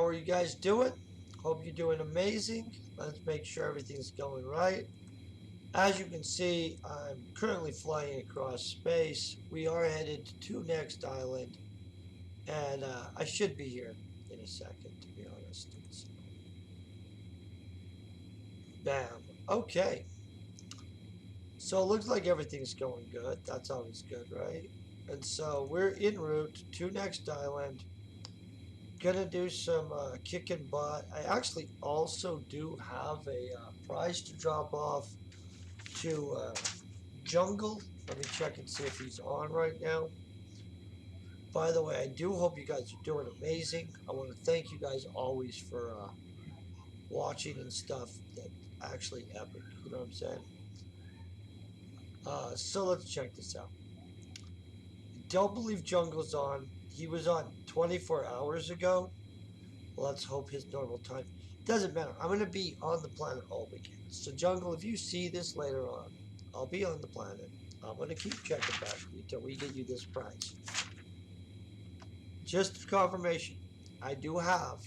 are you guys doing? Hope you're doing amazing. Let's make sure everything's going right. As you can see, I'm currently flying across space. We are headed to next island, and I should be here in a second, to be honest. So, bam. Okay. So it looks like everything's going good. That's always good, right? And so we're en route to next island. Gonna do some kicking butt. I actually also do have a prize to drop off to Jungle. Let me check and see if he's on right now. By the way, I do hope you guys are doing amazing. I want to thank you guys always for watching and stuff. That's actually epic. You know what I'm saying? So let's check this out. Don't believe Jungle's on. He was on 24 hours ago. Let's hope his normal time. Doesn't matter. I'm going to be on the planet all weekend. So, Jungle, if you see this later on, I'll be on the planet. I'm going to keep checking back until we get you this prize. Just for confirmation, I do have.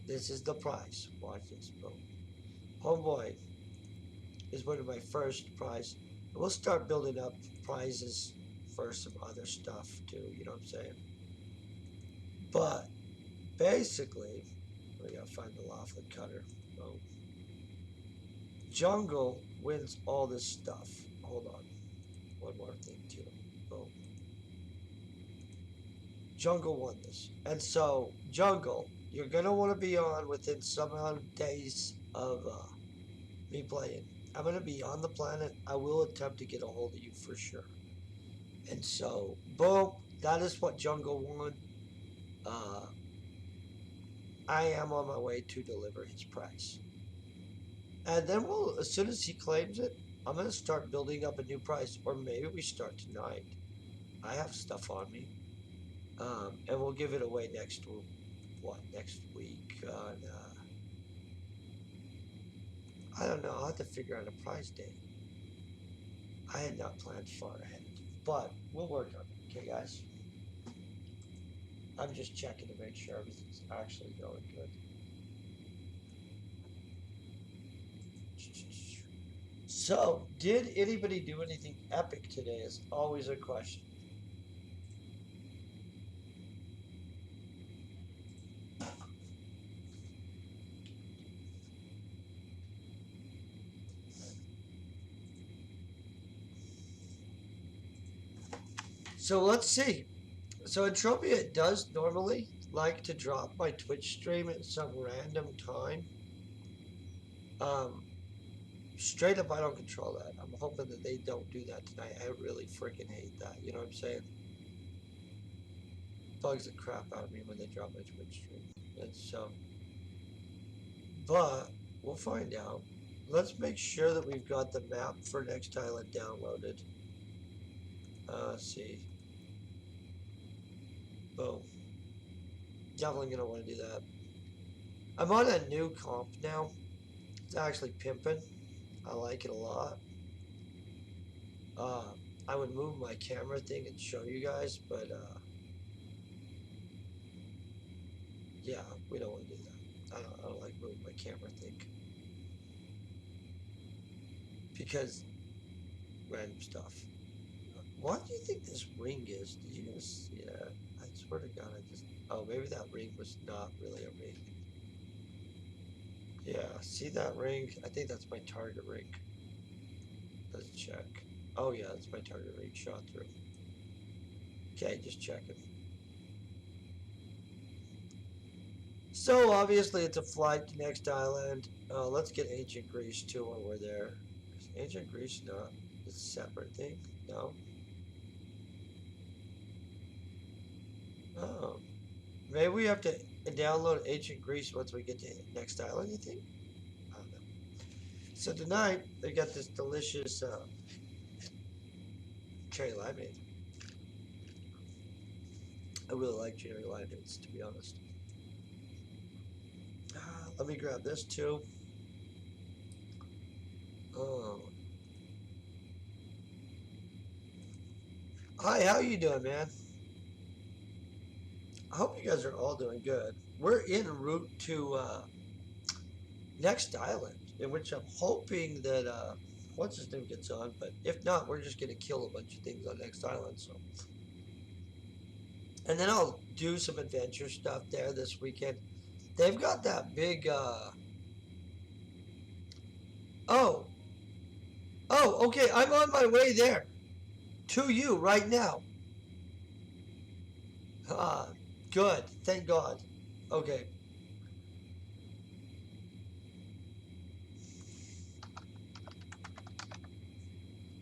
This is the prize. Watch this. Boom. Homeboy is one of my first prize. We'll start building up prizes for some other stuff too. You know what I'm saying? But basically, we gotta find the Laughlin cutter. Boom. Jungle wins all this stuff. Hold on. One more thing too. Boom. Jungle won this. And so, Jungle, you're gonna want to be on within some amount of days of me playing. I'm gonna be on the planet. I will attempt to get a hold of you for sure. And so, boom, that is what Jungle won. I am on my way to deliver his prize. And then as soon as he claims it, I'm going to start building up a new prize. Or maybe we start tonight. I have stuff on me. And we'll give it away next week? I don't know. I'll have to figure out a prize date. I had not planned far ahead. But we'll work on it. Okay, guys? I'm just checking to make sure everything's actually going good. So, did anybody do anything epic today? Is always a question. So let's see. So Entropia does normally like to drop my Twitch stream at some random time. Straight up, I don't control that. I'm hoping that they don't do that tonight. I really freaking hate that. You know what I'm saying? Bugs the crap out of me when they drop my Twitch stream. And so, but we'll find out. Let's make sure that we've got the map for next island downloaded. Let's see. Boom. Definitely gonna want to do that. I'm on a new comp now. It's actually pimping. I like it a lot. I would move my camera thing and show you guys, but yeah, we don't want to do that. I don't like moving my camera thing because random stuff. What do you think this ring is? Did you guys? Yeah, I swear to God, I just. Oh, maybe that ring was not really a ring. Yeah, see that ring? I think that's my target ring. Let's check. Oh yeah, that's my target ring. Shot through. Okay, just checking. So obviously it's a flight to next island. Let's get ancient Greece too while we're there. Is ancient Greece not a separate thing? No. Oh, maybe we have to download ancient Greece once we get to next island. You think? I don't know. So tonight they got this delicious cherry limeade. I really like cherry limeades, to be honest. Let me grab this too. Oh. Hi, how you doing, man? I hope you guys are all doing good. we're en route to next island, in which I'm hoping that what's his name gets on, but if not, we're just gonna kill a bunch of things on next island. So, and then I'll do some adventure stuff there this weekend. They've got that big. Oh, oh, okay. I'm on my way there to you right now. Ah, good. Thank God. Okay.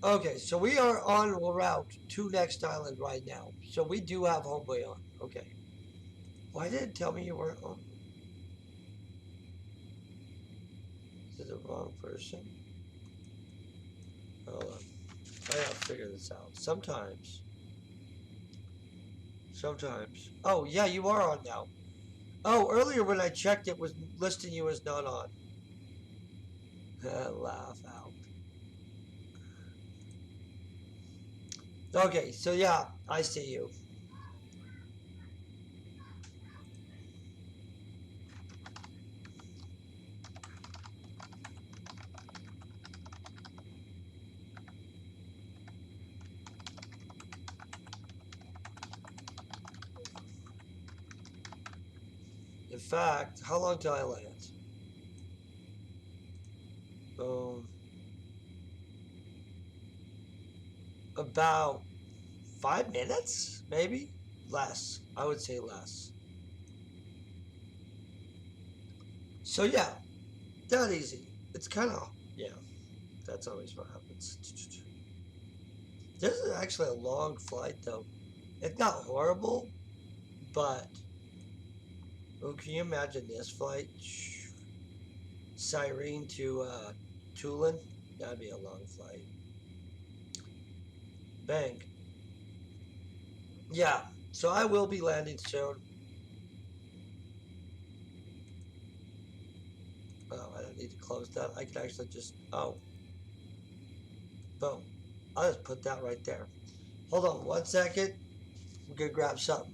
Okay, so we are on route to next island right now. So we do have homeboy on. Okay. Why did it tell me you weren't on? Is it the wrong person? Hold on. I gotta figure this out. Sometimes. Sometimes. Oh, yeah, you are on now. Oh, earlier when I checked, it was listing you as not on. Laugh out. Okay, so yeah, I see you. In fact, how long till I land? Um, about 5 minutes, maybe less. I would say less. So yeah, that easy. It's kind of yeah. That's always what happens. This is actually a long flight though. It's not horrible, but oh, can you imagine this flight? Cyrene to Tulin? That'd be a long flight. Bang. Yeah, so I will be landing soon. Oh, I don't need to close that. I can actually just, oh, boom. I'll just put that right there. Hold on 1 second. I'm gonna grab something.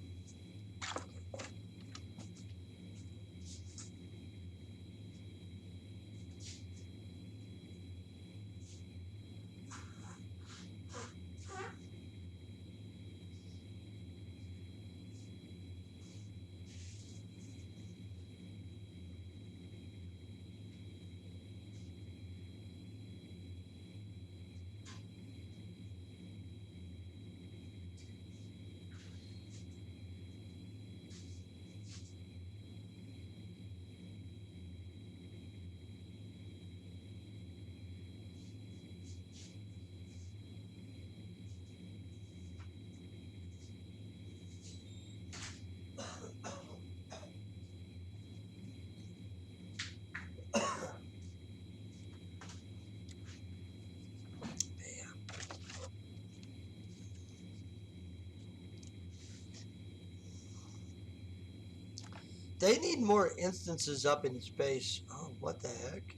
They need more instances up in space. Oh, what the heck?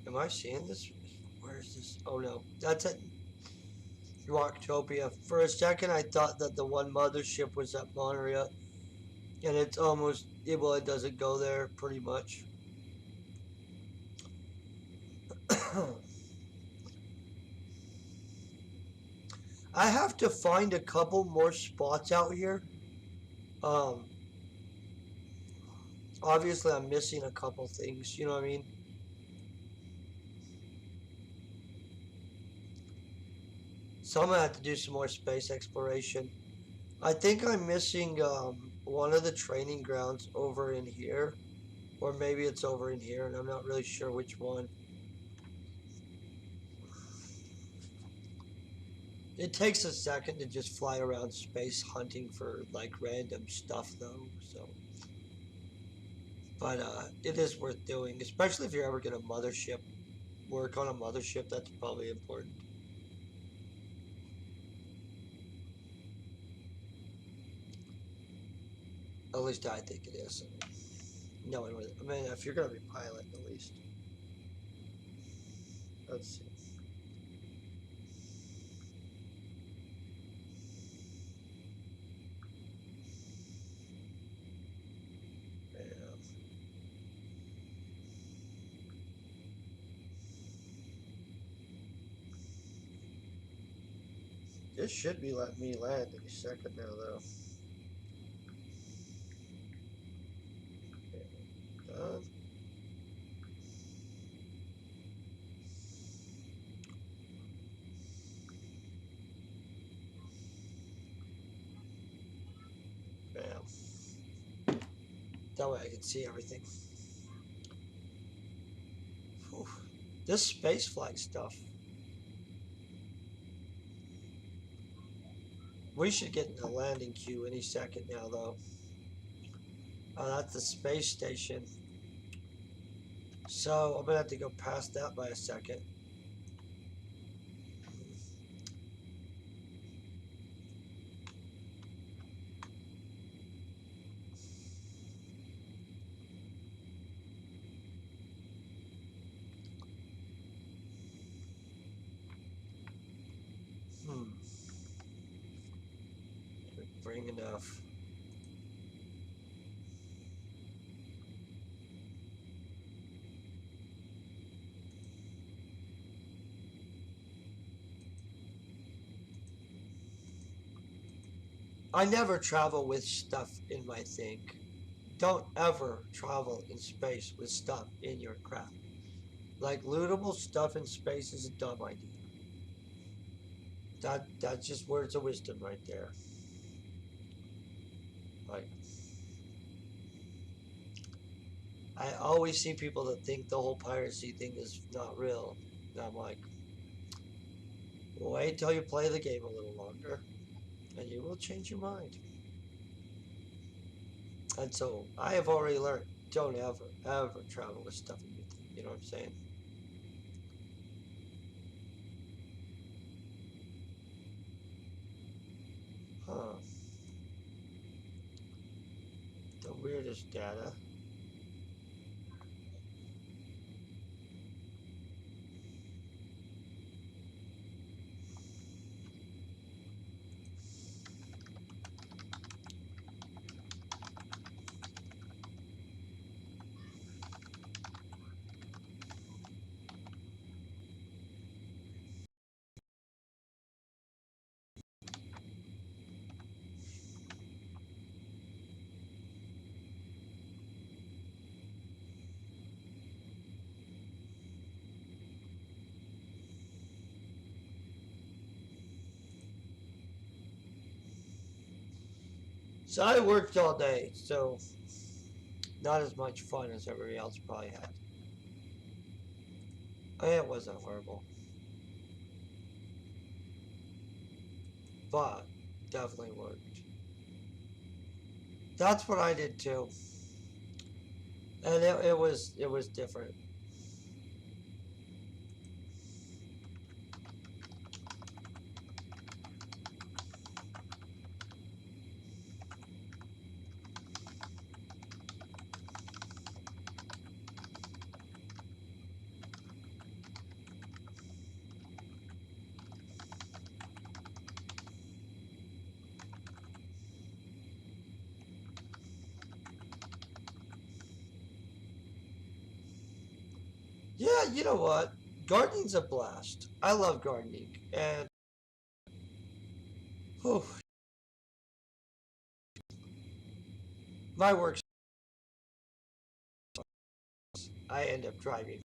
Am I seeing this? Where is this? Oh no, that's at Rocktopia. For a second, I thought that the one mothership was at Monaria, and it's almost well, it doesn't go there pretty much. I have to find a couple more spots out here. Um, obviously, I'm missing a couple things. You know what I mean? So I'm gonna have to do some more space exploration. I think I'm missing one of the training grounds over in here, or maybe it's over in here, and I'm not really sure which one. It takes a second to just fly around space hunting for like random stuff, though. So, but it is worth doing, especially if you're ever gonna mothership work on a mothership. That's probably important. At least I think it is. No one would. I mean, if you're gonna be pilot, at least. Let's see. It should be letting me land any second now, though. Okay, done. Bam. That way I can see everything. Whew. This space flight stuff. We should get in the landing queue any second now, though. Oh, that's the space station. So I'm gonna have to go past that by a second. Bring enough. I never travel with stuff in my thing. Don't ever travel in space with stuff in your craft. Like lootable stuff in space is a dumb idea. That's just words of wisdom right there. Like I always see people that think the whole piracy thing is not real. And I'm like, wait till you play the game a little longer, and you will change your mind. And so I have already learned, don't ever travel with stuff in your thing. You know what I'm saying? Huh. The weirdest data. So I worked all day, so not as much fun as everybody else probably had. It wasn't horrible, but definitely worked. That's what I did too, and it was different. Yeah, you know what? Gardening's a blast. I love gardening, and whew, my work. I end up driving.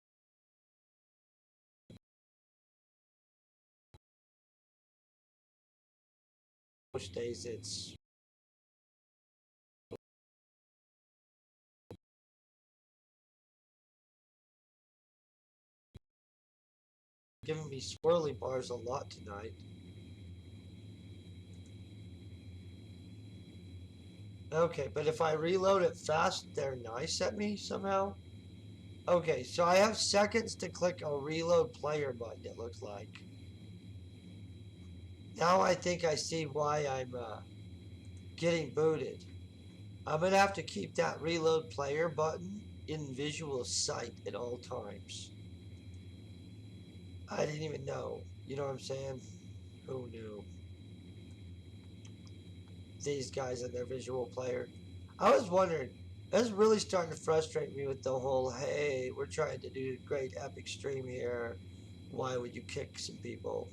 Most days it's giving me swirly bars a lot tonight. Okay, but if I reload it fast, they're nice at me somehow. Okay, so I have seconds to click a reload player button, it looks like. Now I think I see why I'm getting booted. I'm going to have to keep that reload player button in visual sight at all times. I didn't even know. You know what I'm saying? Who knew? These guys and their visual player. I was wondering, that's really starting to frustrate me with the whole, hey, we're trying to do a great epic stream here. Why would you kick some people?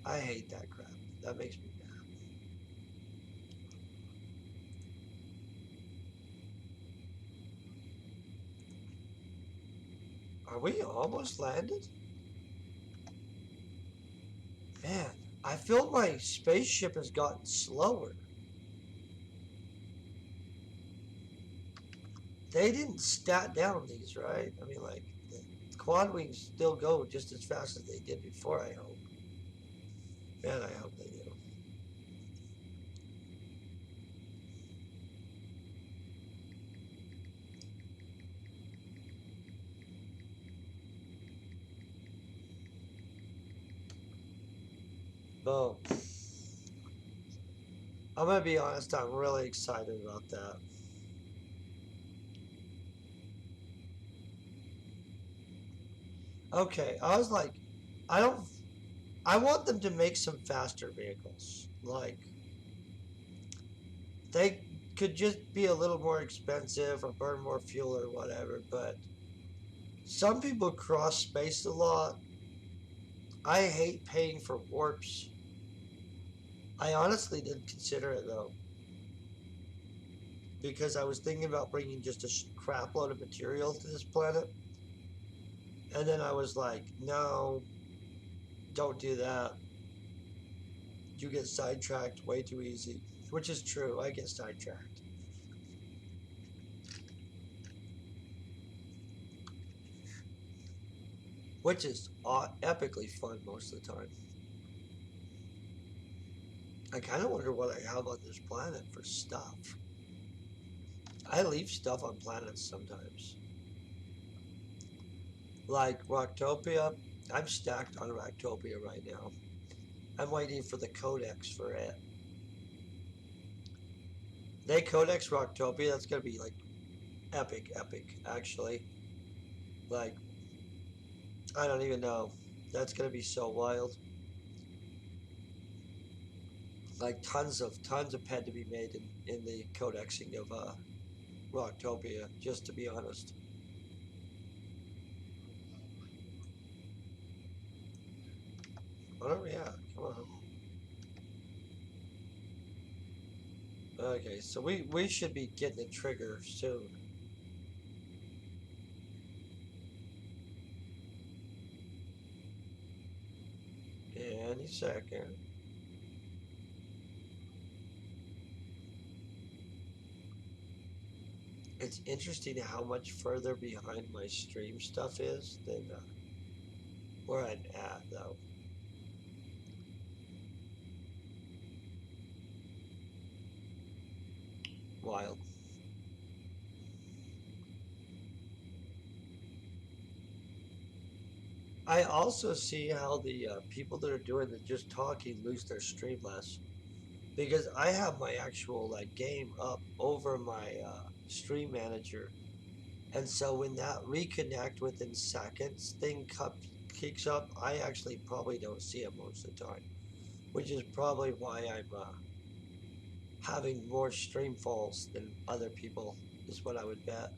I hate that crap. That makes me mad. Are we almost landed? Man, I feel my spaceship has gotten slower. They didn't stat down these, right? I mean, like, the quad wings still go just as fast as they did before, I hope. Man, I hope they do. Boom. I'm gonna be honest, I'm really excited about that. Okay, I was like, I don't, I want them to make some faster vehicles. Like, they could just be a little more expensive or burn more fuel or whatever, but some people cross space a lot. I hate paying for warps. I honestly didn't consider it though, because I was thinking about bringing just a crap load of material to this planet. And then I was like, no, don't do that. You get sidetracked way too easy, which is true. I get sidetracked. Which is epically fun most of the time. I kind of wonder what I have on this planet for stuff. I leave stuff on planets sometimes. Like Rocktopia, I'm stacked on Rocktopia right now. I'm waiting for the codex for it. They codex Rocktopia, that's gonna be like epic, actually. Like, I don't even know. That's gonna be so wild. Like tons of pen to be made in the codexing of Rocktopia, just to be honest. What are we at? Come on. Okay, so we should be getting the trigger soon. Any second. It's interesting how much further behind my stream stuff is than where I'm at, though. Wild. I also see how the people that are doing the just talking lose their stream less because I have my actual like game up over my stream manager, and so when that reconnect within seconds thing kicks up, I actually probably don't see it most of the time, which is probably why I'm having more stream falls than other people. Is what I would bet.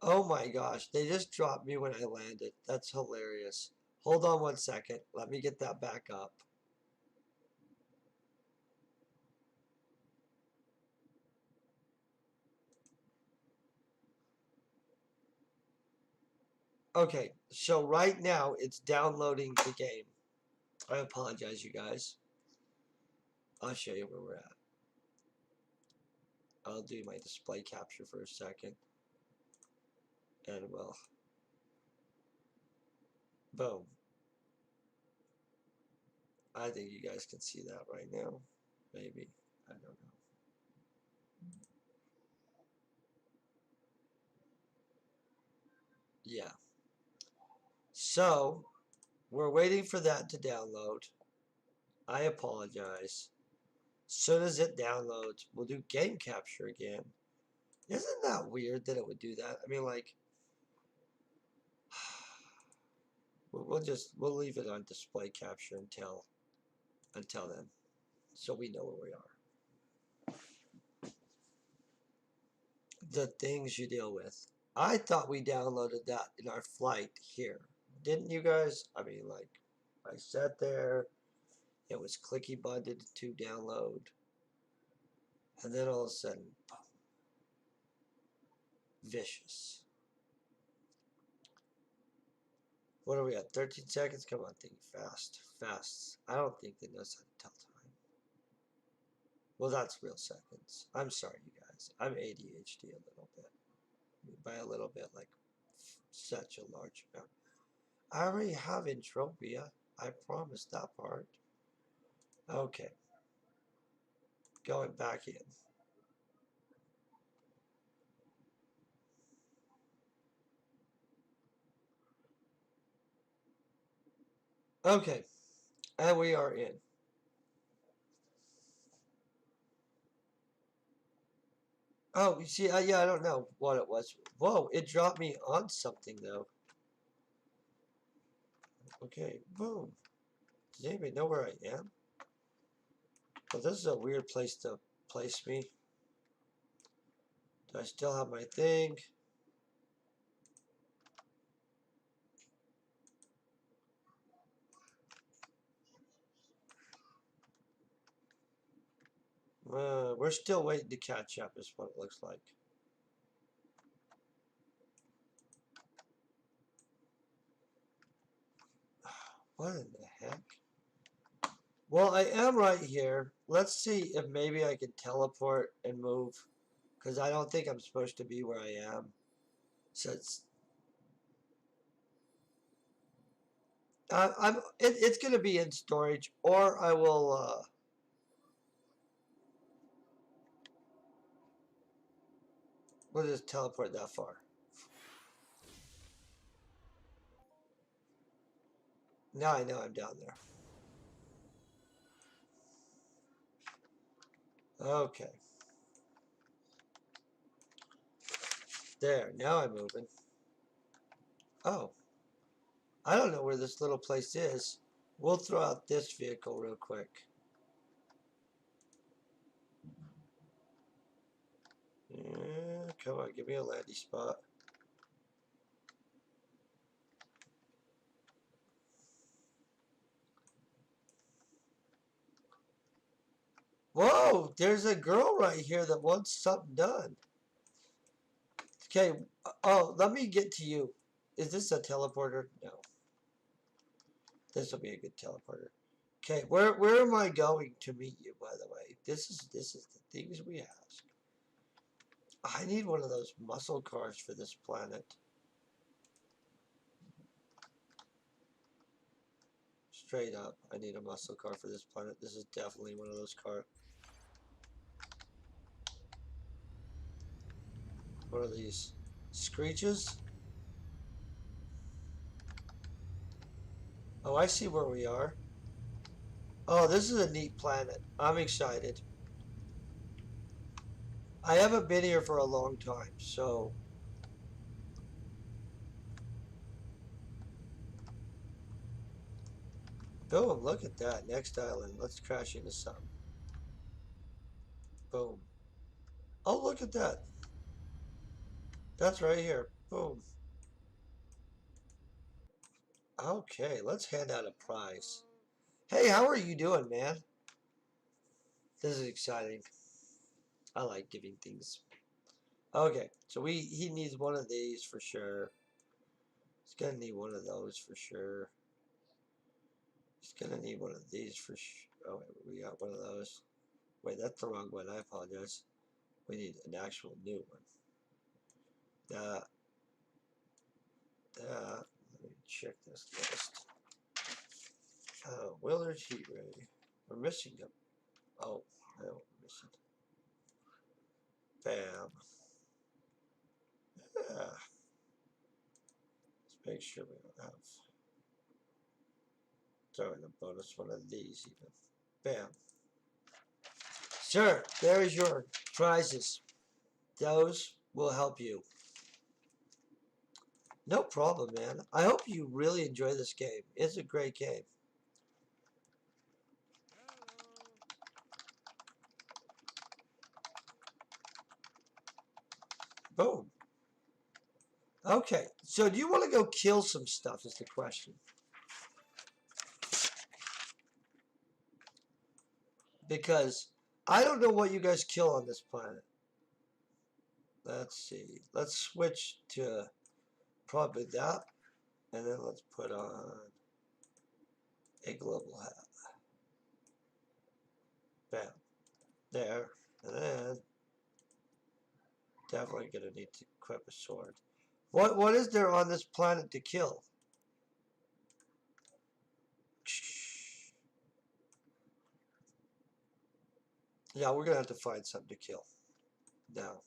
Oh my gosh, they just dropped me when I landed. That's hilarious. Hold on one second. Let me get that back up. Okay, so right now it's downloading the game. I apologize, you guys. I'll show you where we're at. I'll do my display capture for a second. And well, boom. I think you guys can see that right now. Maybe. I don't know. Yeah. So, we're waiting for that to download. I apologize. Soon as it downloads, we'll do game capture again. Isn't that weird that it would do that? I mean, like, we'll leave it on display capture until then, so we know where we are. The things you deal with. I thought we downloaded that in our flight here, didn't you guys? I mean, like, I sat there. It was clicky buttoned to download. And then all of a sudden, boom, vicious. What are we at? 13 seconds? Come on, think fast. Fast. I don't think they knows how to tell time. Well, that's real seconds. I'm sorry, you guys. I'm ADHD a little bit. I mean, by a little bit, like such a large amount. I already have Entropia. I promised that part. Okay. Going back in. Okay. And we are in. Oh, you see, yeah, I don't know what it was. Whoa, it dropped me on something, though. Okay, boom. Does anybody know where I am? Well, this is a weird place to place me. Do I still have my thing? We're still waiting to catch up, is what it looks like. What in the heck? Well, I am right here. Let's see if maybe I can teleport and move. Because I don't think I'm supposed to be where I am. So it's going to be in storage, or I will, we'll just teleport that far. Now I know I'm down there. Okay. There, now I'm moving. Oh. I don't know where this little place is. We'll throw out this vehicle real quick. Yeah, come on, give me a landing spot. Whoa, there's a girl right here that wants something done. Okay, oh, let me get to you. Is this a teleporter? No. This will be a good teleporter. Okay, where am I going to meet you, by the way? This is the things we ask. I need one of those muscle cars for this planet. Straight up, I need a muscle car for this planet. This is definitely one of those cars. What are these? Screeches? Oh, I see where we are. Oh, this is a neat planet. I'm excited. I haven't been here for a long time, so... Boom, look at that. Next island. Let's crash into some. Boom. Oh, look at that. That's right here. Boom. Okay, let's hand out a prize. Hey, how are you doing, man? This is exciting. I like giving things. Okay, so he needs one of these for sure. He's gonna need one of those for sure. He's gonna need one of these for sure. Oh, wait, we got one of those. Wait, that's the wrong one. I apologize. We need an actual new one. That. Let me check this list. Willard Heat Ray. We're missing them. Oh, no, we're missing. Bam. Yeah. Let's make sure we don't have. Throw in a bonus one of these even. Bam. Sir, there's your prizes. Those will help you. No problem, man. I hope you really enjoy this game. It's a great game. Boom. Okay, so do you want to go kill some stuff is the question. because I don't know what you guys kill on this planet. Let's see. Let's switch to probably that, and then let's put on a global hat. Bam. There. And then definitely gonna need to equip a sword. What is there on this planet to kill? Yeah, we're gonna have to find something to kill. Now.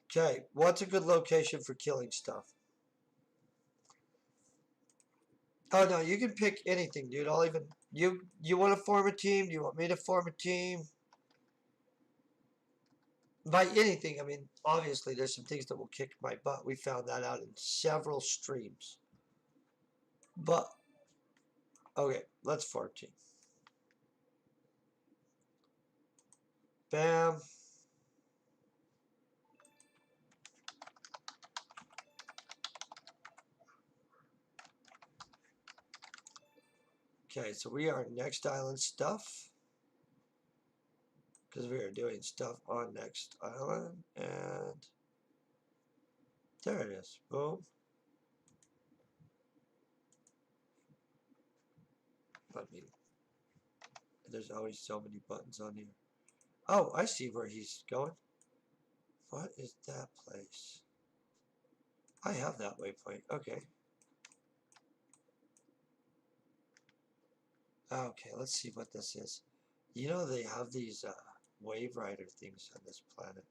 Okay, what's a good location for killing stuff? Oh no, you can pick anything, dude. I'll even you want to form a team? Do you want me to form a team? By anything, I mean obviously there's some things that will kick my butt. We found that out in several streams. But okay, let's form team. Bam. Okay, so we are next island stuff. Because we are doing stuff on next island. And there it is. Boom. Let me. There's always so many buttons on here. Oh, I see where he's going. What is that place? I have that waypoint. Okay. Okay, let's see what this is. You know they have these wave rider things on this planet.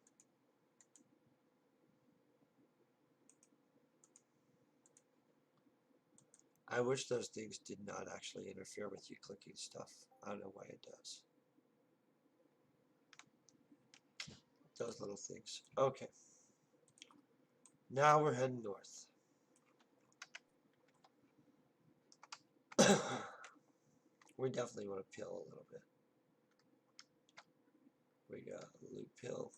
I wish those things did not actually interfere with you clicking stuff. I don't know why it does. Those little things. Okay. Now we're heading north. We definitely want to peel a little bit. We got loop pill.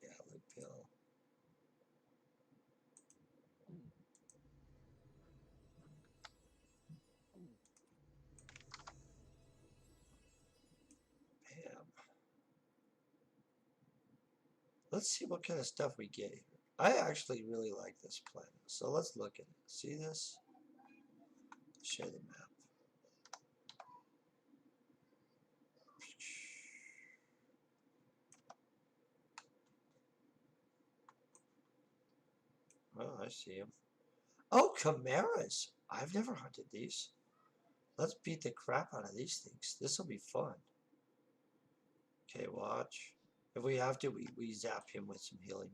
Yeah, loop pill. Bam. Let's see what kind of stuff we get here. I actually really like this planet. So let's look at it. See this? Share the map. Oh, I see him. Oh, chimeras. I've never hunted these. Let's beat the crap out of these things. This will be fun. Okay, watch. If we have to, we zap him with some healing.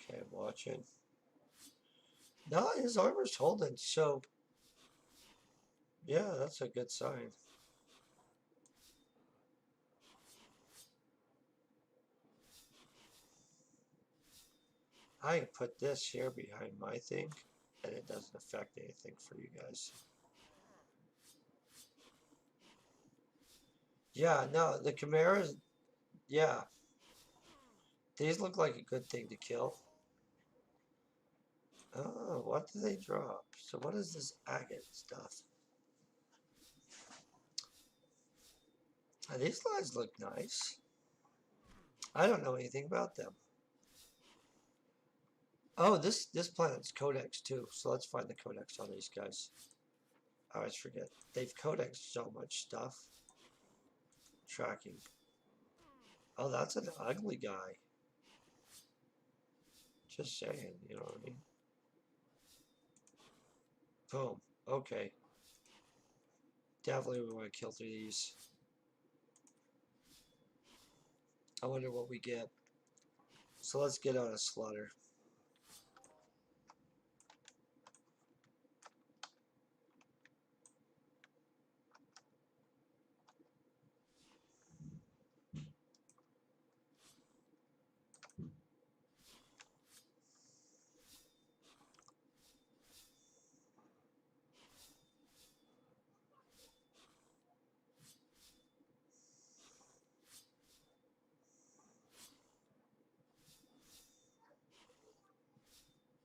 Okay, watching. No, his armor's holding, so yeah, that's a good sign. I can put this here behind my thing, and it doesn't affect anything for you guys. Yeah, no, the chimeras, yeah. These look like a good thing to kill. Oh, what do they drop? So what is this agate stuff? These lines look nice. I don't know anything about them. Oh, this planet's codex too. So let's find the codex on these guys. I always forget. They've codex so much stuff. Tracking. Oh, that's an ugly guy. Just saying, you know what I mean? Boom. Okay. Definitely we want to kill through these. I wonder what we get. So let's get on a slaughter.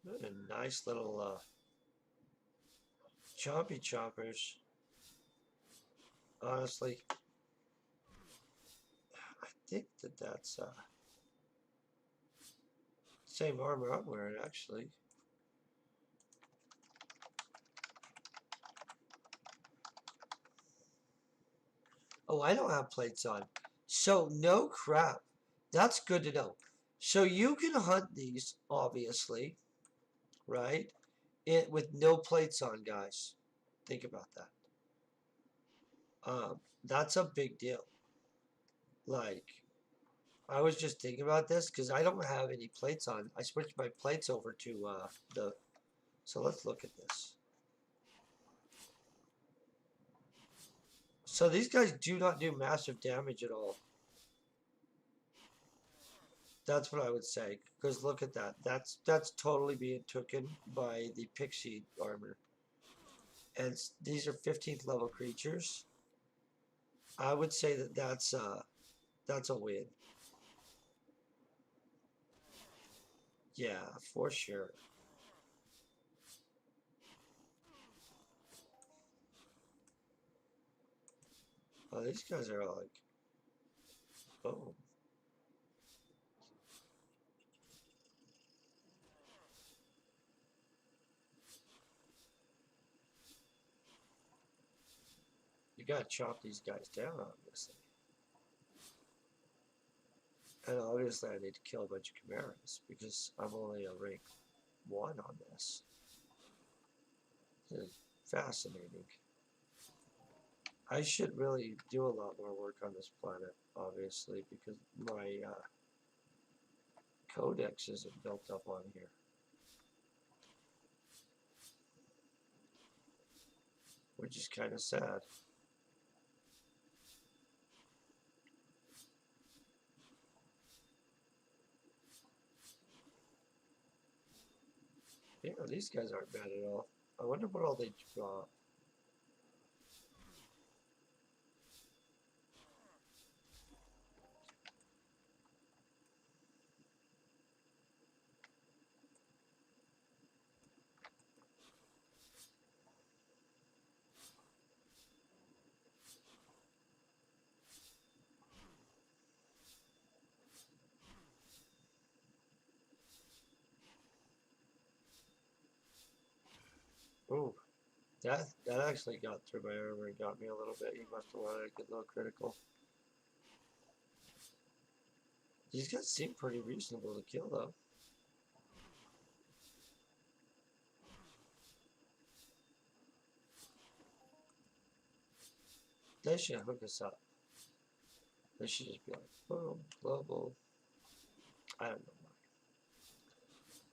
And nice little chompy chompers. Honestly, I think that's same armor I'm wearing actually. Oh, I don't have plates on. So no crap. That's good to know. So you can hunt these, obviously, right? With no plates on, guys. Think about that. That's a big deal. Like, I was just thinking about this because I don't have any plates on. I switched my plates over to the. So let's look at this. So these guys do not do massive damage at all. That's what I would say. Because look at that. That's totally being taken by the pixie armor. And these are 15th level creatures. I would say that's a win. Yeah, for sure. Oh, these guys are like, oh, you gotta chop these guys down, obviously. And obviously, I need to kill a bunch of chimeras because I'm only a rank 1 on this. This is fascinating. I should really do a lot more work on this planet, obviously, because my codex isn't built up on here. Which is kind of sad. Yeah, these guys aren't bad at all. I wonder what all they drop. Ooh, that actually got through my armor and got me a little bit. He must have wanted to get a little critical. These guys seem pretty reasonable to kill, though. They should hook us up. They should just be like, boom, global. I don't know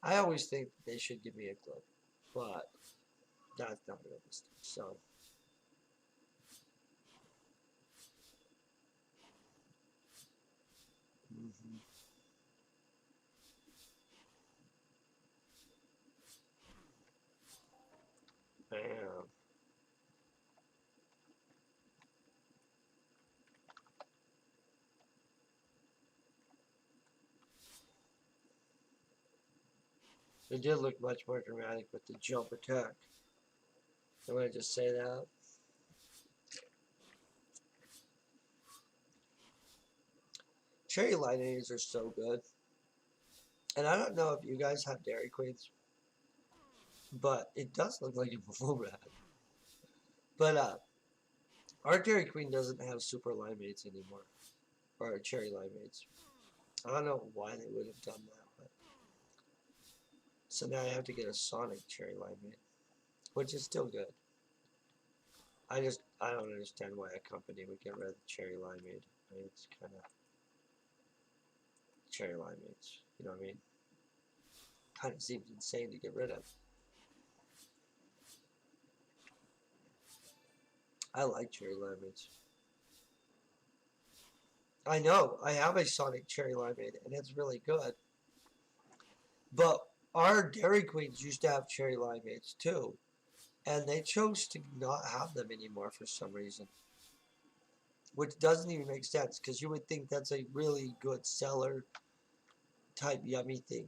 why. I always think they should give me a globe, but that's not realistic. So, mm-hmm. Bam. It did look much more dramatic with the jump attack. I'm gonna just say that. Cherry lightnings are so good. And I don't know if you guys have Dairy Queens, but it does look like a full rat. But our Dairy Queen doesn't have super limeades anymore, or cherry limeades. I don't know why they would have done that, but so now I have to get a Sonic cherry limeade, which is still good. I don't understand why a company would get rid of the cherry limeade. I mean, it's kind of cherry limeades. You know what I mean? Kind of seems insane to get rid of. I like cherry limeades. I know. I have a Sonic cherry limeade, and it's really good. But our Dairy Queens used to have cherry limeades too, and they chose to not have them anymore for some reason, which doesn't even make sense because you would think that's a really good seller type yummy thing.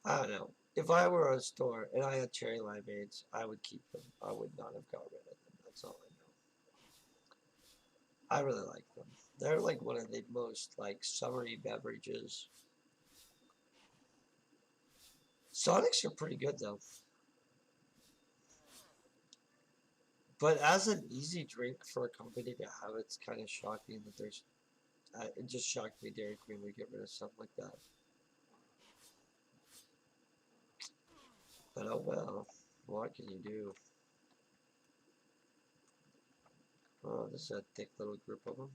I don't know. If I were a store and I had cherry limeades, I would keep them. I would not have got rid of them. That's all I know. I really like them. They're like one of the most like summery beverages. Sonics are pretty good though. But as an easy drink for a company to have, it's kind of shocking that there's. It just shocked me Dairy Queen would get rid of something like that. But oh well, what can you do? Oh, this is a thick little group of them.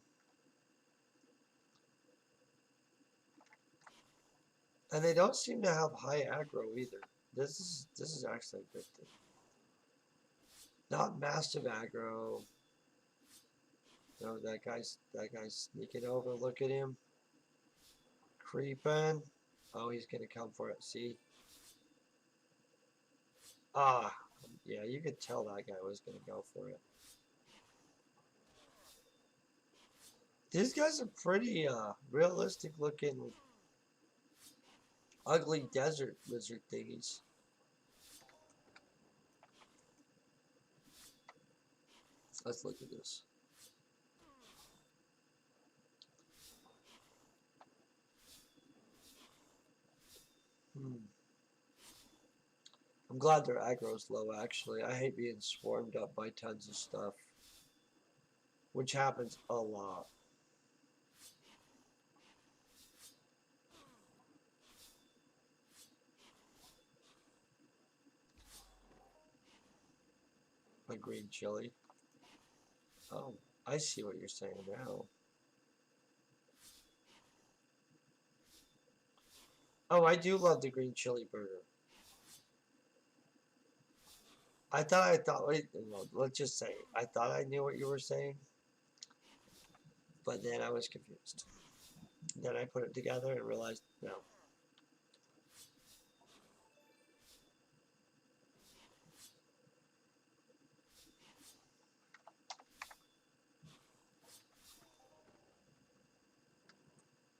And they don't seem to have high aggro either. This is actually a good thing. Not massive aggro. No, that guy's sneaking over. Look at him. Creeping. Oh, he's gonna come for it. See? Ah, yeah, you could tell that guy was gonna go for it. These guys are pretty realistic looking ugly desert lizard thingies. Let's look at this. Hmm. I'm glad their aggro's low, actually. I hate being swarmed up by tons of stuff, which happens a lot. My green chili. Oh, I see what you're saying now. Oh, I do love the green chili burger. Wait, well, let's just say, I thought I knew what you were saying, but then I was confused. Then I put it together and realized, no.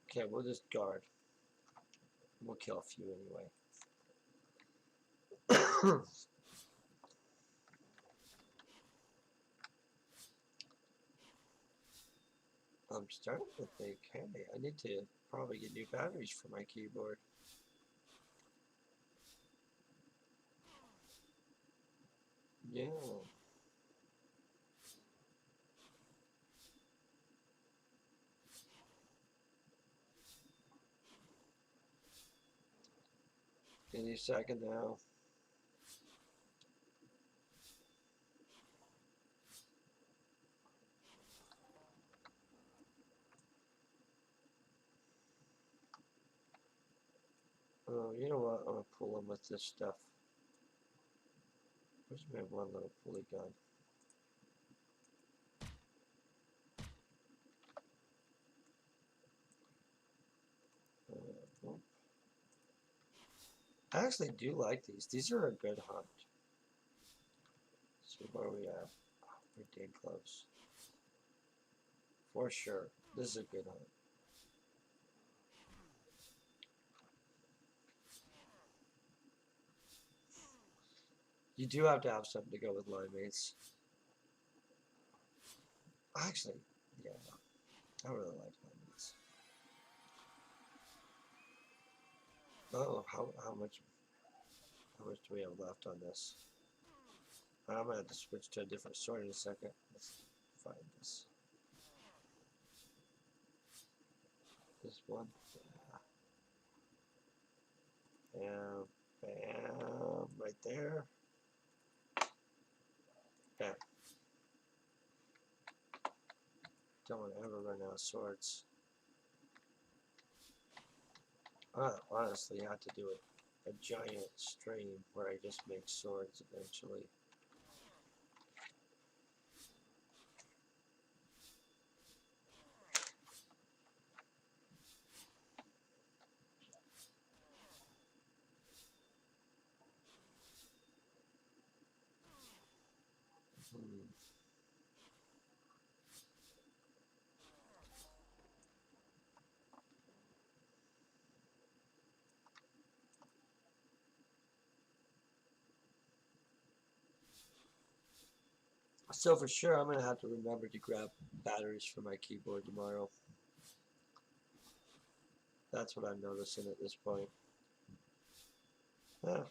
Okay, we'll just guard. We'll kill a few anyway. I'm starting to think, hey, I need to probably get new batteries for my keyboard. Yeah. Any second now. Oh, you know what? I'm gonna pull them with this stuff. Where's my one little pulley gun? Oh. I actually do like these. These are a good hunt. So where are we at? We're dead close. For sure. This is a good hunt. You do have to have something to go with limeades. Actually, yeah, I really like limeades. Oh, how much do we have left on this? I'm gonna have to switch to a different sword in a second. Let's find this. This one. Yeah. Bam. Right there. Bam. Don't want to ever run out of swords. Honestly, I have to do a giant stream where I just make swords eventually. Hmm. So for sure, I'm gonna have to remember to grab batteries for my keyboard tomorrow. That's what I'm noticing at this point. Yeah.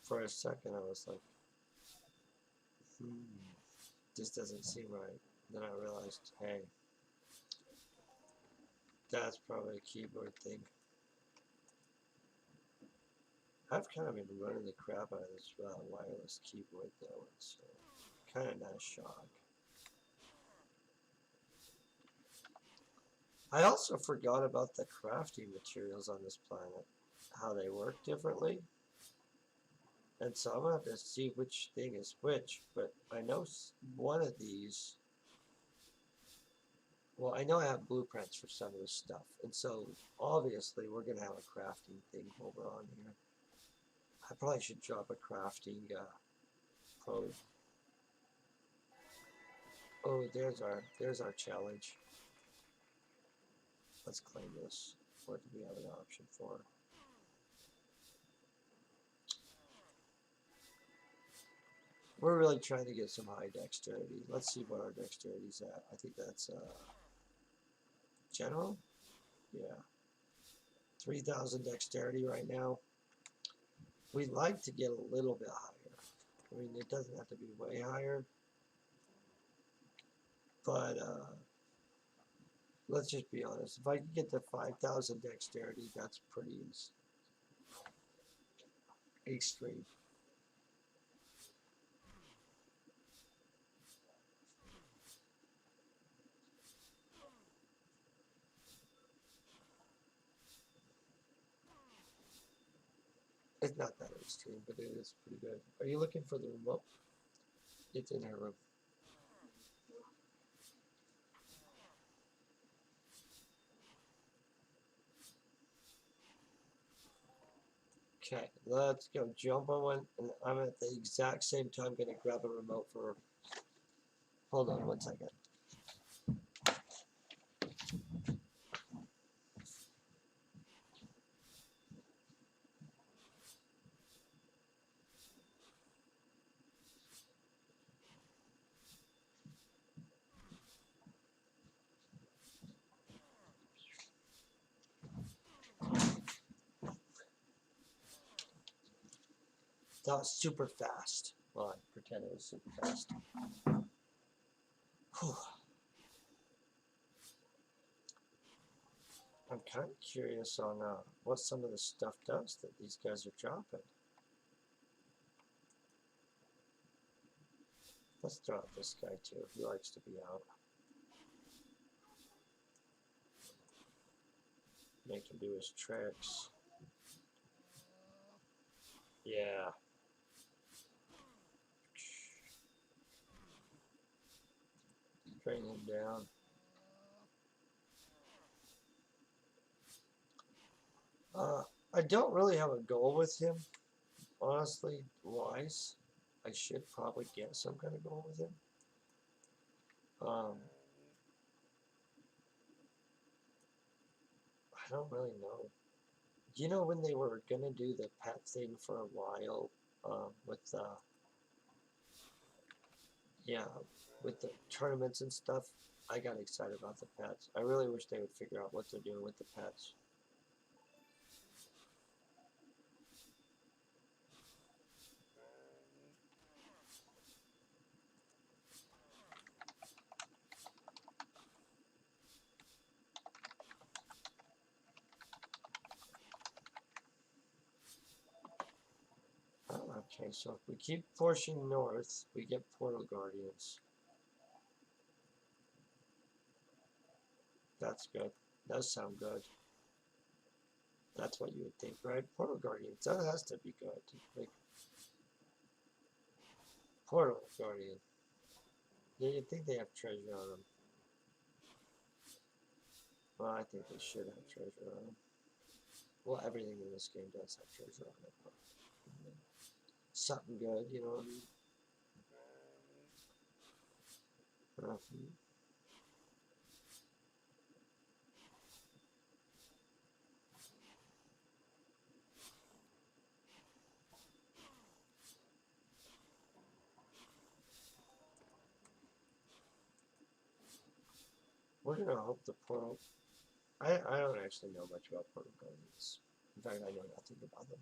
For a second, I was like, this doesn't seem right. Then I realized, hey, that's probably a keyboard thing. I've kind of been running the crap out of this wireless keyboard though, so kind of not a shock. I also forgot about the crafting materials on this planet, how they work differently. And so I'm going to have to see which thing is which, but I know one of these, well, I know I have blueprints for some of this stuff. And so obviously we're going to have a crafting thing over on here. I probably should drop a crafting probe. Oh, there's our challenge. Let's claim this. What do we have an option for? We're really trying to get some high dexterity. Let's see what our dexterity's at. I think that's general. Yeah, 3,000 dexterity right now. We'd like to get a little bit higher. I mean, it doesn't have to be way higher, but let's just be honest. If I can get to 5,000 dexterity, that's pretty extreme. It's not that extreme, but it is pretty good. Are you looking for the remote? It's in her room. Okay, let's go jump on one, and I'm at the exact same time going to grab a remote for. Hold on 1 second. That was super fast. Well, I pretend it was super fast. Whew. I'm kind of curious on what some of the stuff does that these guys are dropping. Let's throw out this guy too. He likes to be out. Make him do his tricks. Yeah. Bring him down. I don't really have a goal with him, honestly, wise. I should probably get some kind of goal with him. I don't really know. You know when they were gonna do the pet thing for a while, with yeah, with the tournaments and stuff, I got excited about the pets. I really wish they would figure out what they're doing with the pets. Oh, okay, so if we keep pushing north, we get portal guardians. That's good. Does sound good. That's what you would think, right? Portal guardians. That has to be good. Like portal guardian. Yeah, you'd think they have treasure on them. Well, I think they should have treasure on them. Well, everything in this game does have treasure on it. But something good, you know what I mean? We're gonna hope the portal. I don't actually know much about portal guardians. In fact, I know nothing about them.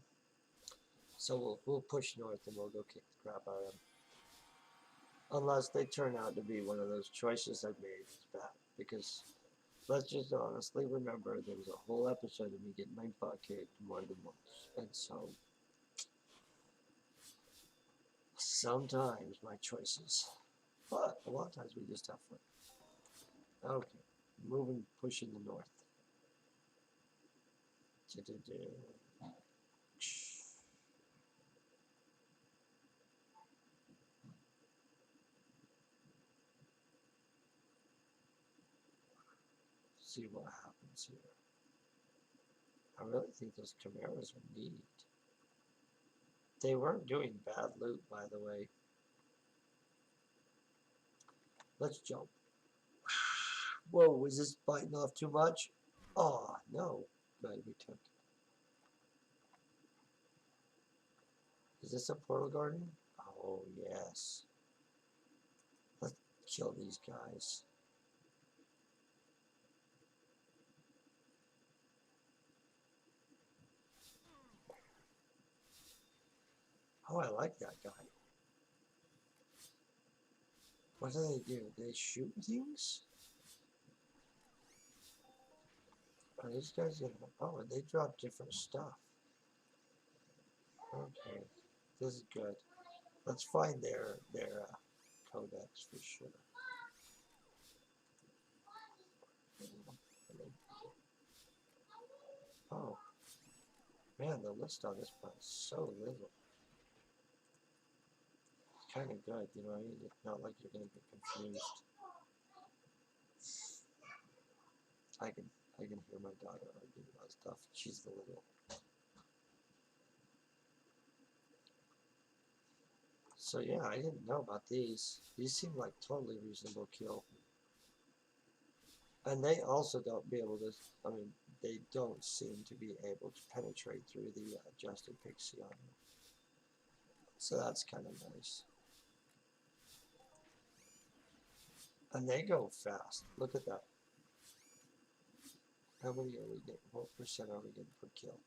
So we'll push north and we'll go kick the crap out of them. Unless they turn out to be one of those choices I've made is bad. Because let's just honestly remember there was a whole episode of me getting my butt kicked more than once. And so sometimes my choices. But a lot of times we just have fun. Okay. Moving, pushing the north. See what happens here. I really think those chimeras are neat. They weren't doing bad loot, by the way. Let's jump. Whoa, was this biting off too much? Oh, no. Good, we took it. Is this a portal garden? Oh, yes. Let's kill these guys. Oh, I like that guy. What do? Do they shoot things? Are these guys gonna... Oh, and they drop different stuff. Okay, this is good. Let's find their codex for sure. Oh, man, the list on this one is so little. It's kind of good, you know. It's not like you're gonna get confused. I can hear my daughter arguing about stuff. She's the little. So yeah, I didn't know about these. These seem like totally reasonable kill. And they also don't be able to, I mean, they don't seem to be able to penetrate through the adjusted pixie on them. So that's kind of nice. And they go fast. Look at that. How many are we getting? What percent are we getting per kill?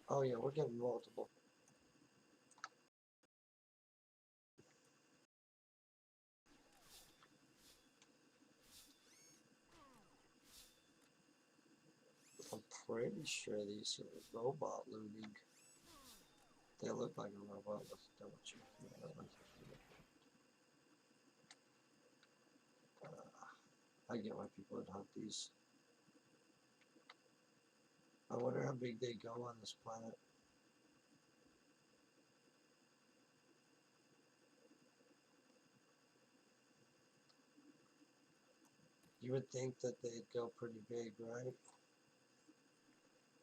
Oh yeah, we're getting multiple. I'm pretty sure these are robot looting. They look like a robot. Let's double check. I get why people would hunt these. I wonder how big they go on this planet. You would think that they'd go pretty big, right?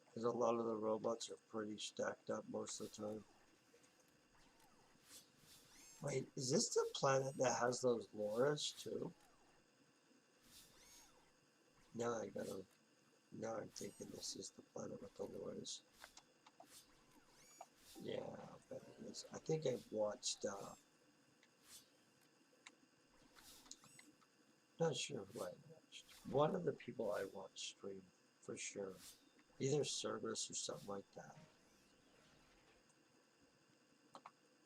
Because a lot of the robots are pretty stacked up most of the time. Wait, is this the planet that has those Lauras too? Now now I'm thinking this is the planet with the Lauras. Yeah, I bet it is. I think I've watched, not sure who I watched. One of the people I watched stream, for sure. Either Cerberus or something like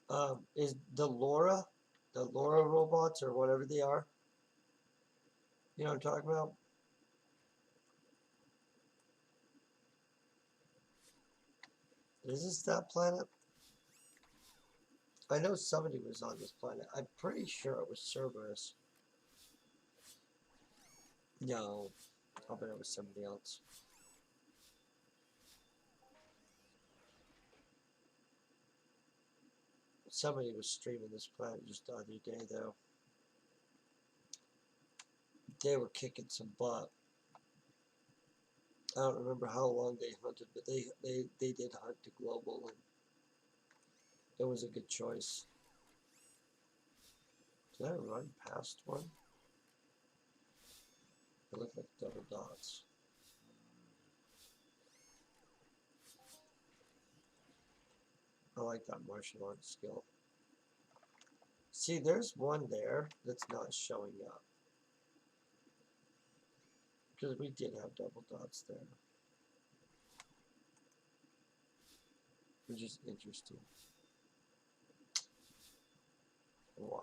that. Is the Laura robots or whatever they are? You know what I'm talking about? Is this that planet? I know somebody was on this planet. I'm pretty sure it was Cerberus. No, I bet it was somebody else. Somebody was streaming this planet just the other day, though. They were kicking some butt. I don't remember how long they hunted, but they did hunt to global, and it was a good choice. Did I run past one? It looked like double dots. I like that martial arts skill. See, there's one there that's not showing up. Because we did have double dots there. Which is interesting. Why?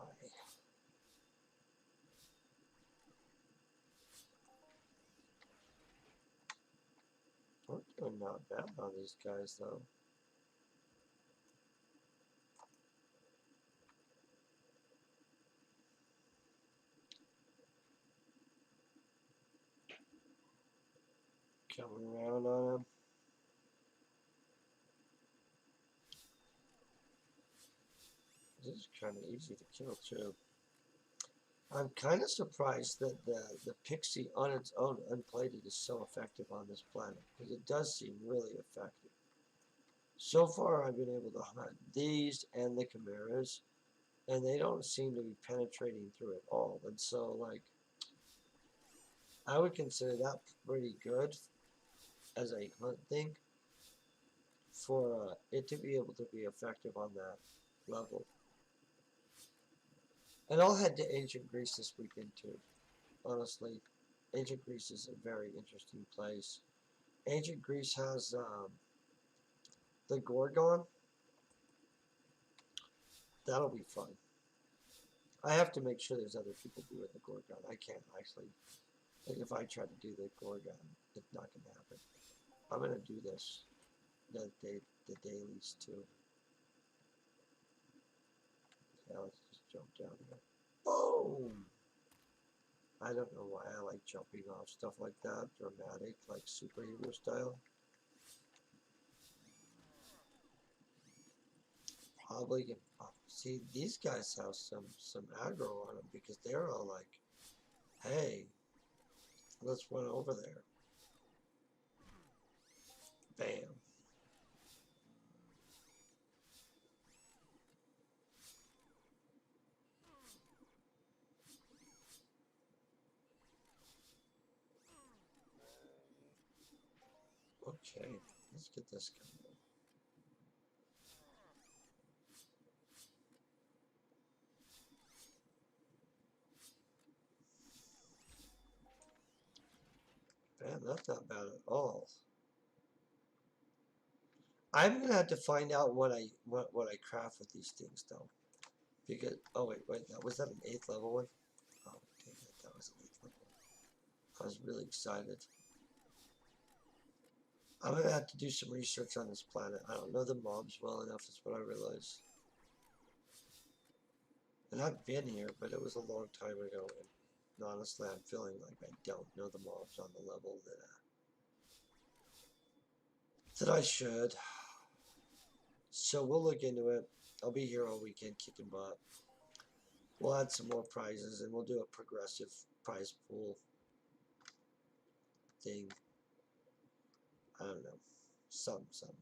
We're doing not bad on these guys, though. Coming around on him. This is kind of easy to kill, too. I'm kind of surprised that the Pixie on its own, unplated, is so effective on this planet. Because it does seem really effective. So far, I've been able to hunt these and the Chimeras. And they don't seem to be penetrating through it all. And so, like, I would consider that pretty good as a hunt thing for it to be able to be effective on that level. And I'll head to Ancient Greece this weekend too. Honestly, Ancient Greece is a very interesting place. Ancient Greece has the Gorgon. That'll be fun. I have to make sure there's other people doing the Gorgon. I can't actually. Like if I try to do the Gorgon, it's not going to happen. I'm going to do this. The dailies too. Yeah, let's just jump down here. Boom! I don't know why I like jumping off stuff like that, dramatic, like superhero style. Probably see these guys have some aggro on them because they're all like, "Hey, let's run over there." Bam. Okay, let's get this going. Bam, that's not bad at all. I'm gonna have to find out what I craft with these things though, because wait, was that an 8th level one? Oh dang it, that was an 8th level. I was really excited. I'm gonna have to do some research on this planet. I don't know the mobs well enough, is what I realize. And I've been here, but it was a long time ago. And honestly, I'm feeling like I don't know the mobs on the level that I should. So we'll look into it. I'll be here all weekend kicking butt. We'll add some more prizes, and we'll do a progressive prize pool thing. I don't know. Something.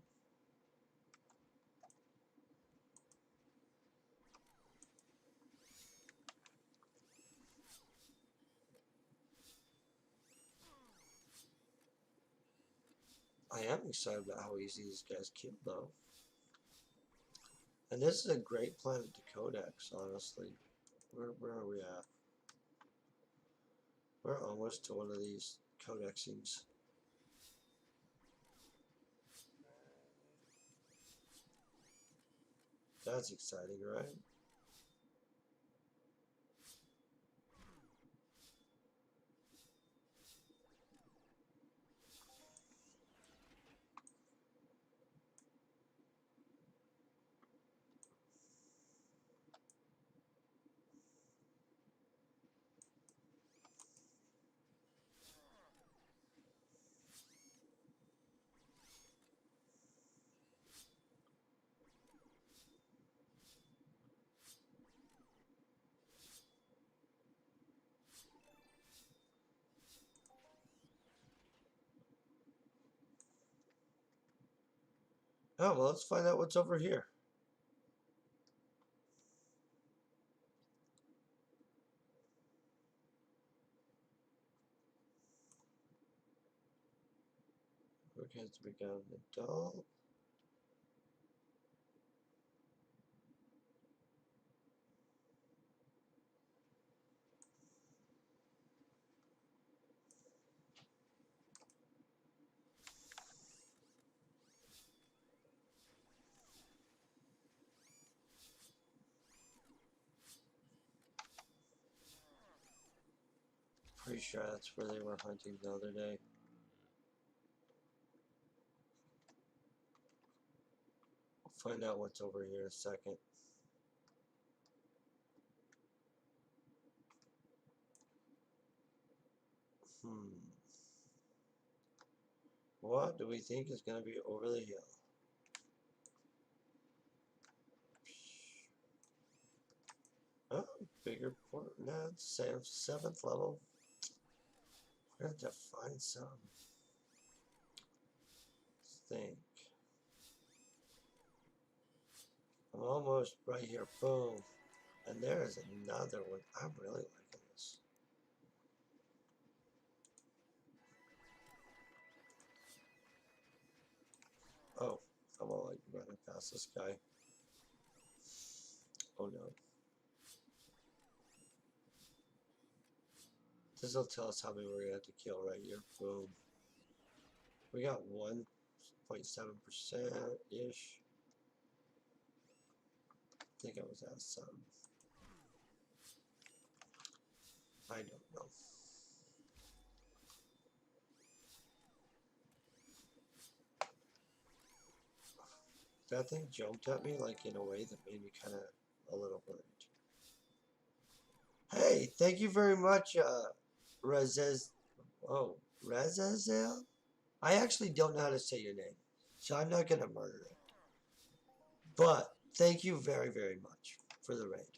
I am excited about how easy these guys kill, though. And this is a great planet to codex, honestly. Where are we at? We're almost to one of these codexings. That's exciting, right? Oh, well, let's find out what's over here. Okay, so we got an adult. pretty sure that's where they were hunting the other day. We'll find out what's over here in a second. What do we think is going to be over the hill? Oh, bigger port. No, it's 7th level. We're going to have to find some. Let's think. I'm almost right here. Boom. And there is another one. I'm really liking this. Oh, I'm all like running past this guy. Oh no. This will tell us how many we're going to have to kill right here. Boom. We got 1.7%-ish. I think I was at some. I don't know. That thing jumped at me like in a way that made me kind of a little worried. Hey, thank you very much, Razazel? I actually don't know how to say your name, so I'm not going to murder it. But thank you very, very much for the raid.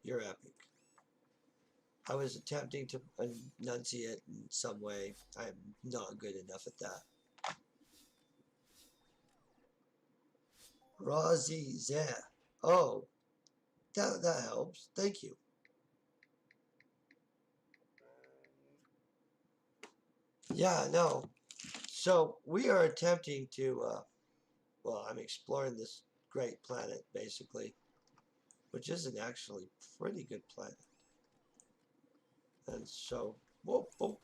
You're epic. I was attempting to enunciate in some way. I'm not good enough at that. Razizel. Oh, that helps. Thank you. Yeah, no. So we are attempting to, well, I'm exploring this great planet, basically, which is an actually pretty good planet. And so, whoop, whoop.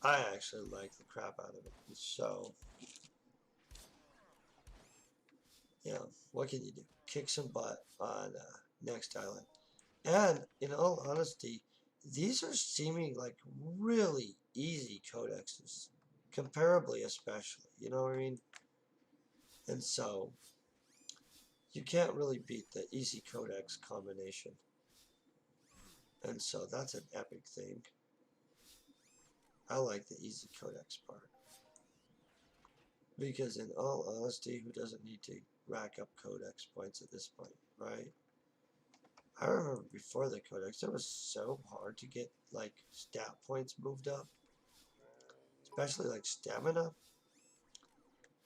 I actually like the crap out of it. And so, you know, what can you do? Kick some butt on Next Island. And in all honesty, these are seeming like really easy codexes, comparably especially. You know what I mean? And so, you can't really beat the easy codex combination. And so that's an epic thing. I like the easy codex part. Because in all honesty, who doesn't need to rack up codex points at this point, right? I remember before the codex, it was so hard to get like stat points moved up. Especially like stamina.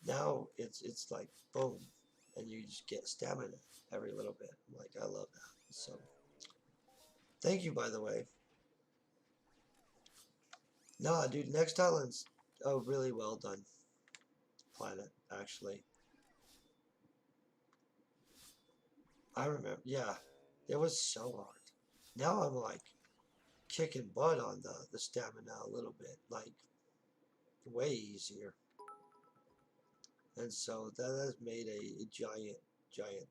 Now it's like boom. And you just get stamina every little bit. Like I love that. So thank you by the way. Nah, dude, Next Island's a really well done planet, actually. I remember, yeah, it was so hard. Now I'm like kicking butt on the stamina a little bit, like way easier. And so that has made a giant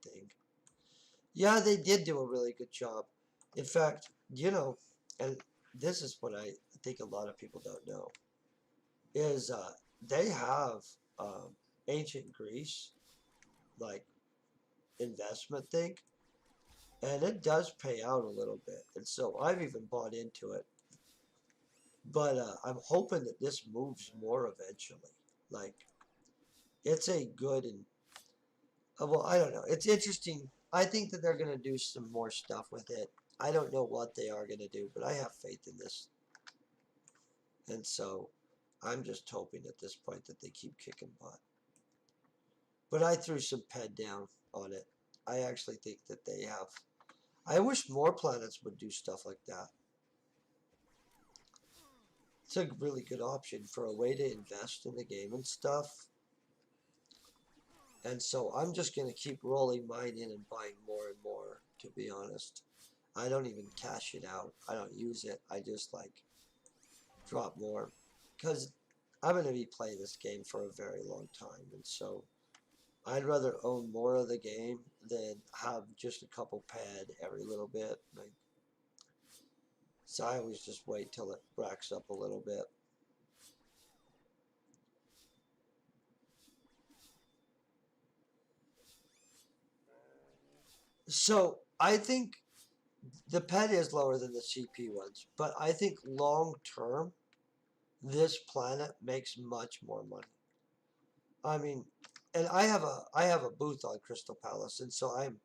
thing. Yeah, they did do a really good job. In fact, you know, and this is what I think a lot of people don't know, is they have ancient Greece, like investment thing, and it does pay out a little bit. And so I've even bought into it. But I'm hoping that this moves more eventually. Like, it's a good and, well, I don't know. It's interesting. I think that they're going to do some more stuff with it. I don't know what they are going to do, but I have faith in this. And so I'm just hoping at this point that they keep kicking butt. But I threw some pen down on it. I actually think that they have. I wish more planets would do stuff like that. It's a really good option for a way to invest in the game and stuff. And so I'm just going to keep rolling mine in and buying more and more, to be honest. I don't even cash it out. I don't use it. I just like drop more. Because I'm going to be playing this game for a very long time. And so I'd rather own more of the game than have just a couple pad every little bit. Like, so I always just wait till it racks up a little bit. So I think the pet is lower than the CP ones, but I think long term, this planet makes much more money. I mean, and I have a booth on Crystal Palace, and so I'm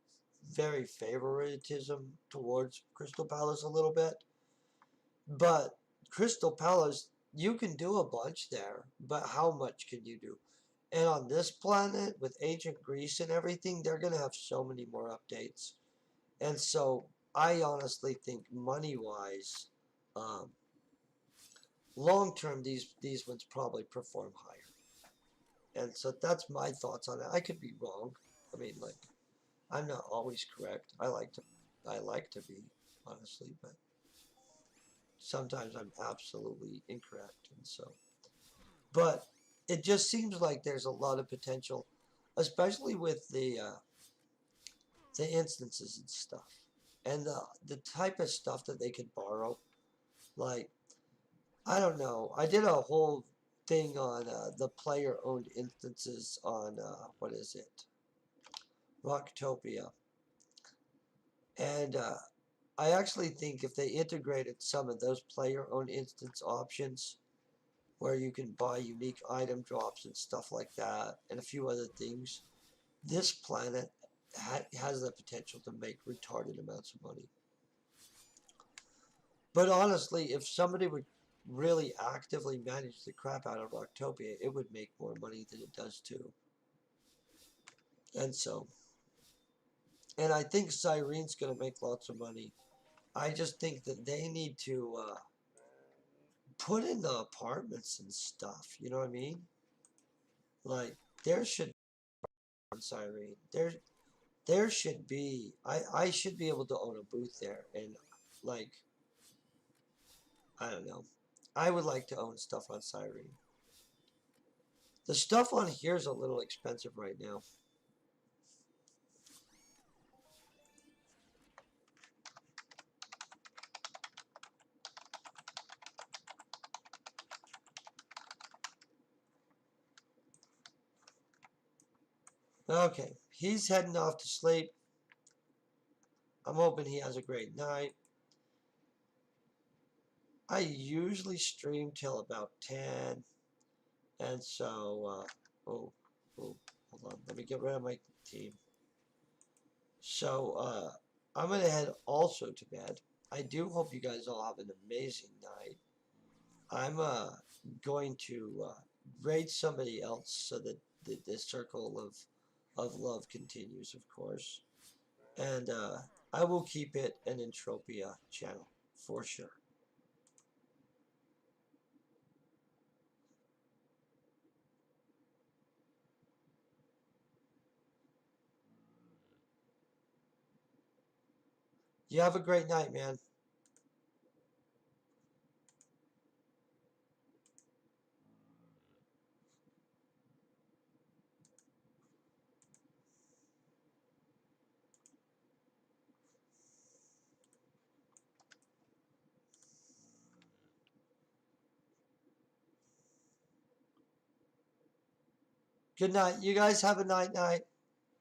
very favoritism towards Crystal Palace a little bit. But Crystal Palace, you can do a bunch there, but how much can you do? And on this planet with Ancient Greece and everything, they're gonna have so many more updates. And so I honestly think money wise, um, long term these ones probably perform higher. And so that's my thoughts on it. I could be wrong. I mean, like, I'm not always correct. I like to be, honestly, but sometimes I'm absolutely incorrect. And so, but it just seems like there's a lot of potential, especially with the instances and stuff, and the type of stuff that they could borrow. Like, I don't know. I did a whole thing on the player-owned instances on what is it, Rocktopia, and I actually think if they integrated some of those player-owned instance options, where you can buy unique item drops and stuff like that, and a few other things, this planet has the potential to make retarded amounts of money. But honestly, if somebody would really actively manage the crap out of Rocktopia, it would make more money than it does too. And so, and I think Cyrene's going to make lots of money. I just think that they need to put in the apartments and stuff. You know what I mean? Like, there should be on Cyrene. There should be. I should be able to own a booth there, and like, I don't know. I would like to own stuff on Cyrene. The stuff on here is a little expensive right now. Okay, he's heading off to sleep. I'm hoping he has a great night. I usually stream till about 10, and so, oh, hold on. Let me get rid of my team. So, I'm going to head also to bed. I do hope you guys all have an amazing night. I'm going to raid somebody else so that the circle of love continues, of course. And I will keep it an Entropia channel for sure. You have a great night, man. Good night. You guys have a night.